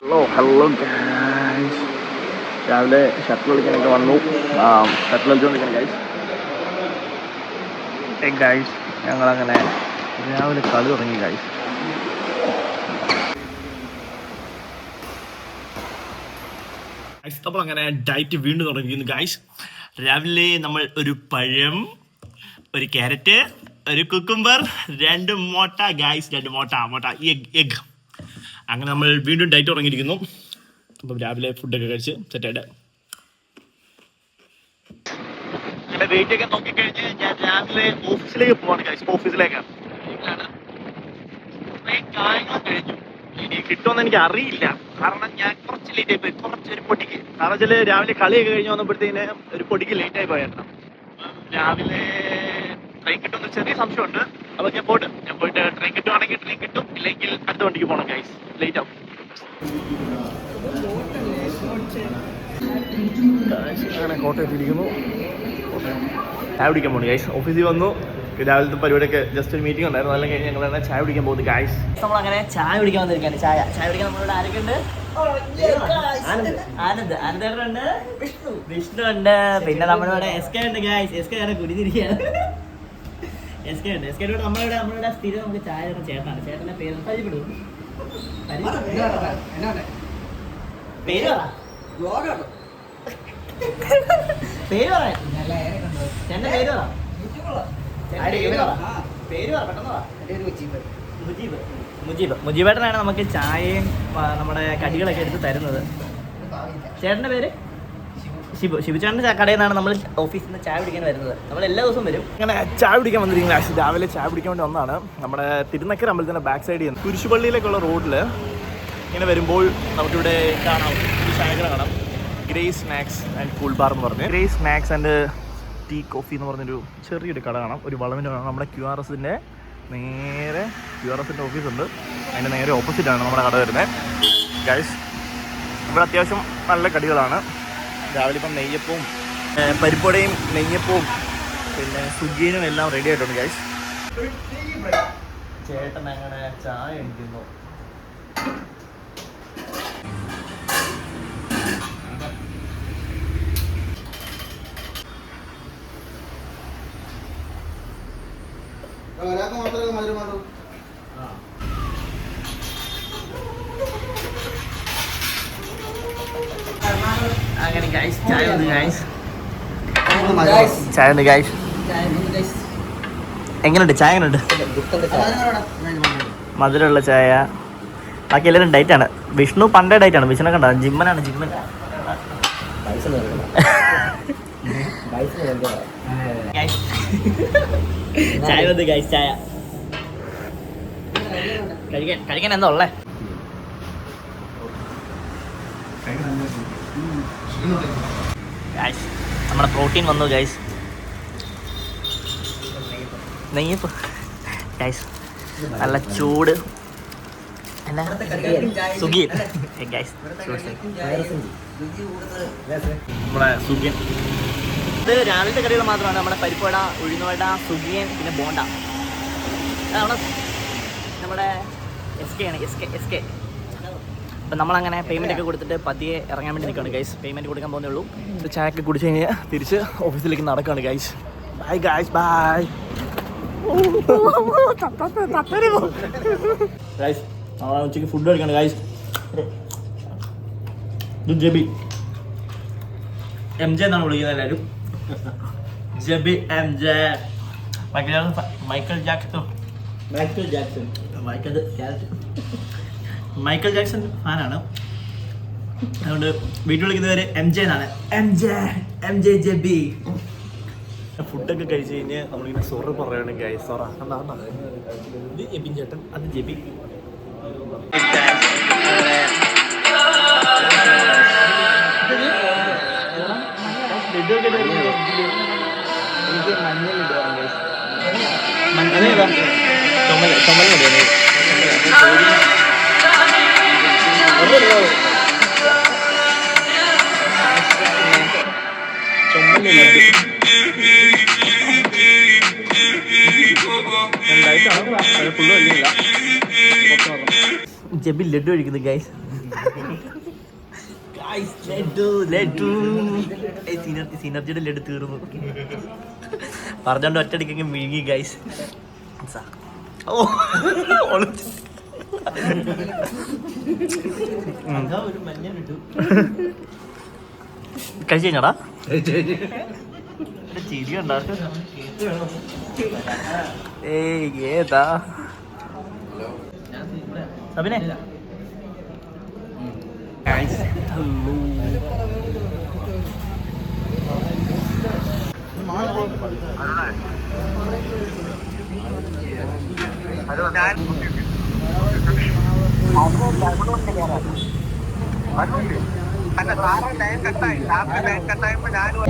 Hello guys, രാവിലെ shuttle കളിക്കാനൊക്കെ വന്നു. ഷട്ടിൽ കളിച്ചുകൊണ്ടിരിക്കണം ഗൈസ്. ഞങ്ങളങ്ങനെ രാവിലെ കളി തുടങ്ങി ഗൈസ്. അപ്പോൾ അങ്ങനെ ഡയറ്റ് വീണ്ടും തുടങ്ങിയിരുന്നു ഗൈസ്. രാവിലെ നമ്മൾ ഒരു പഴം, ഒരു ക്യാരറ്റ്, ഒരു കുക്കുംബർ, 2 മുട്ട ഗൈസ്, 2 മുട്ട എഗ്. അങ്ങനെ നമ്മൾ വീണ്ടും ഡയറ്റ് തുടങ്ങിയിരിക്കുന്നു. അപ്പം രാവിലെ ഫുഡൊക്കെ കഴിച്ച് സെറ്റായിട്ട് എൻ്റെ വെയിറ്റ് ഒക്കെ നോക്കിക്കഴിഞ്ഞ് ഞാൻ രാവിലെ ഓഫീസിലേക്ക് പോവാണ് ഗൈസ്. ഓഫീസിലേക്കാണ് കാര്യങ്ങൾ കഴിഞ്ഞു. ഇനി കിട്ടുമെന്ന് എനിക്ക് അറിയില്ല, കാരണം ഞാൻ കുറച്ച് ലേറ്റ് ആയി പോയി. കുറച്ചൊരു പൊടിക്ക്, കാരണം വെച്ചാൽ രാവിലെ കളിയൊക്കെ കഴിഞ്ഞ് വന്നപ്പോഴത്തേന് ഒരു പൊടിക്ക് ലേറ്റ് ആയി പോയിരുന്നു. രാവിലെ ട്രെയിൻ കിട്ടുമെന്ന് ചെറിയ സംശയമുണ്ട്. അപ്പോൾ ഞാൻ പോയിട്ട് ട്രെയിൻ കിട്ടുവാണെങ്കിൽ ട്രെയിൻ കിട്ടും, ഇല്ലെങ്കിൽ അടുത്ത വണ്ടിക്ക് പോകണം ഗൈസ്. ലേറ്റ് ആവും. അങ്ങനെ കോട്ടയത്തിരിക്കുന്നു. ചായ കുടിക്കാൻ പോകുന്നു ഗൈസ്. ഓഫീസിൽ വന്നു. രാവിലത്തെ പരിപാടിയൊക്കെ ജസ്റ്റ് ഒരു മീറ്റിംഗ് ഉണ്ടായിരുന്നു, അതെല്ലാം കഴിഞ്ഞ് ഞങ്ങൾ ചായ കുടിക്കാൻ പോകുന്നു ഗൈസ്. നമ്മളങ്ങനെ ചായ കുടിക്കാൻ വന്നിരിക്കുകയാണ്. ചായ കുടിക്കാൻ നമ്മളിവിടെ ആരൊക്കെ ഉണ്ട്? ആനന്ദുണ്ട്, വിഷ്ണു ഉണ്ട്, പിന്നെ നമ്മളിവിടെ SK ഉണ്ട് ഗൈസ്. SK കുടിച്ചിരിക്കുകയാണ്. SK ഉണ്ട്. നമ്മളിവിടെ സ്ഥിരം നമുക്ക് ചായ തരുന്ന ചേട്ടനാണ്. ചേട്ടൻ്റെ പേര് പരിചയപ്പെടും. പേര് പറ. ചേട്ടൻ്റെ പേര് പറ. മുജീബേട്ടനാണ് നമുക്ക് ചായയും നമ്മുടെ കടികളൊക്കെ എടുത്ത് തരുന്നത്. ചേട്ടൻ്റെ പേര് ശിബുചേട്ടൻ്റെ കടയിൽ നിന്നാണ് നമ്മൾ ഓഫീസിൽ നിന്ന് ചായ പിടിക്കാൻ വരുന്നത്. നമ്മൾ എല്ലാ ദിവസവും വരും. അങ്ങനെ ചായ പിടിക്കാൻ വന്നിരിക്കുന്നത്. രാവിലെ ചായ പിടിക്കാൻ വേണ്ടി വന്നതാണ്. നമ്മുടെ തിരുനക്കര അമ്പലത്തിൻ്റെ ബാക്ക് സൈഡിൽ നിന്ന് കുരിശുപള്ളിയിലേക്കുള്ള റോഡിൽ ഇങ്ങനെ വരുമ്പോൾ നമുക്കിവിടെ കാണാം, ഈ ചായകൾ കാണാം. Grace snacks and cool bar എന്ന് പറഞ്ഞ്, Grace snacks and tea coffee എന്ന് പറഞ്ഞൊരു ചെറിയൊരു കട കാണാം. ഒരു വളവിൻ്റെ നമ്മുടെ QRSൻ്റെ നേരെ QRSൻ്റെ ഓഫീസുണ്ട്, അതിൻ്റെ നേരെ ഓപ്പോസിറ്റാണ് നമ്മുടെ കട വരുന്നത് ഗൈസ്. ഇവിടെ അത്യാവശ്യം നല്ല കടികളാണ്. രാവിലെ ഇപ്പം നെയ്യപ്പവും പരിപ്പുവടയും നെയ്യപ്പവും പിന്നെ സുഗിയനും എല്ലാം റെഡി ആയിട്ടുണ്ട് ഗൈസ്. ചേട്ടൻ അങ്ങനെ ചായ അടിക്കുന്നു. അങ്ങനെ ഗൈസ് ചായ ഉണ്ട് ഗൈസ്. എങ്ങനെയുണ്ട് ചായ? എങ്ങനെയുണ്ട്? മധുരമുള്ള ചായ. ബാക്കി എല്ലാവരും ഡയറ്റാണ്. വിഷ്ണു പണ്ടേ ഡയറ്റാണ്. വിഷ്ണു കണ്ട ജിമ്മനാണ്. ചായ വന്ന് ഗൈസ്. ചായ കഴിക്കാൻ എന്താ ഉള്ളേ? ഗൈസ് നമ്മുടെ പ്രോട്ടീൻ വന്നു ഗൈസ്. നെയ്യപ്പ് ഗൈസ്, നല്ല ചൂട്. എന്നാ സുഗിയൻ ഗൈസ്, നമ്മുടെ സുഗിയൻ. ഇത് രാവിലത്തെ കറികൾ മാത്രമാണ്. നമ്മുടെ പരിപ്പുവട, ഉഴുന്നുവട, സുഗിയൻ, പിന്നെ ബോണ്ട. നമ്മുടെ SK ആണ്. SK. അപ്പം നമ്മളങ്ങനെ പേയ്മെൻ്റ് ഒക്കെ കൊടുത്തിട്ട് പതിയെ ഇറങ്ങാൻ വേണ്ടി നിൽക്കുകയാണ് ഗൈസ്. പേയ്മെൻറ്റ് കൊടുക്കാൻ പോകുന്നേ ഉള്ളൂ. ചായയൊക്കെ കുടിച്ച് കഴിഞ്ഞാൽ തിരിച്ച് ഓഫീസിലേക്ക് നടക്കുകയാണ് guys. Bye guys, bye guys. ഉച്ചയ്ക്ക് ഫുഡ് കഴിക്കണം ഗൈസ്. ഇത് ജബി MJ എന്നാണ് വിളിക്കുന്നത് എല്ലാവരും. ജബി MJ. മൈക്കൽ ജാക്സൺ ഫാനാണ്, അതുകൊണ്ട് വീട്ടിൽ വിളിക്കുന്നവര് MJ എന്നാണ്. MJ ജബി. ഫുഡൊക്കെ കഴിച്ച് കഴിഞ്ഞ് നമ്മളിങ്ങനെ സൊറ പറയുകയാണെങ്കിൽ ഗൈസ്, സൊറ ഇത് എബിൻ ചേട്ടൻ, അത് ജബി. ഫുള്ള് വലിയ ജബിൽ ലഡു കഴിക്കുന്നു ഗൈസ്. സിനർജിയുടെ ലഡു തീർന്നു പറഞ്ഞോണ്ട് ഒറ്റടിക്കെങ്കിൽ വിഴുങ്ങി ഗൈസ്. ഓ കഴിച്ചു കഴിഞ്ഞാടാ ചിരി ഉണ്ടാക്കും. ഏയ് ഏതാ അഭിനയ അല്ല സാറ് ലൈൻ കട്ടായി. ലാസ്റ്റ് ലൈൻ കട്ടായപ്പോ ഞാനും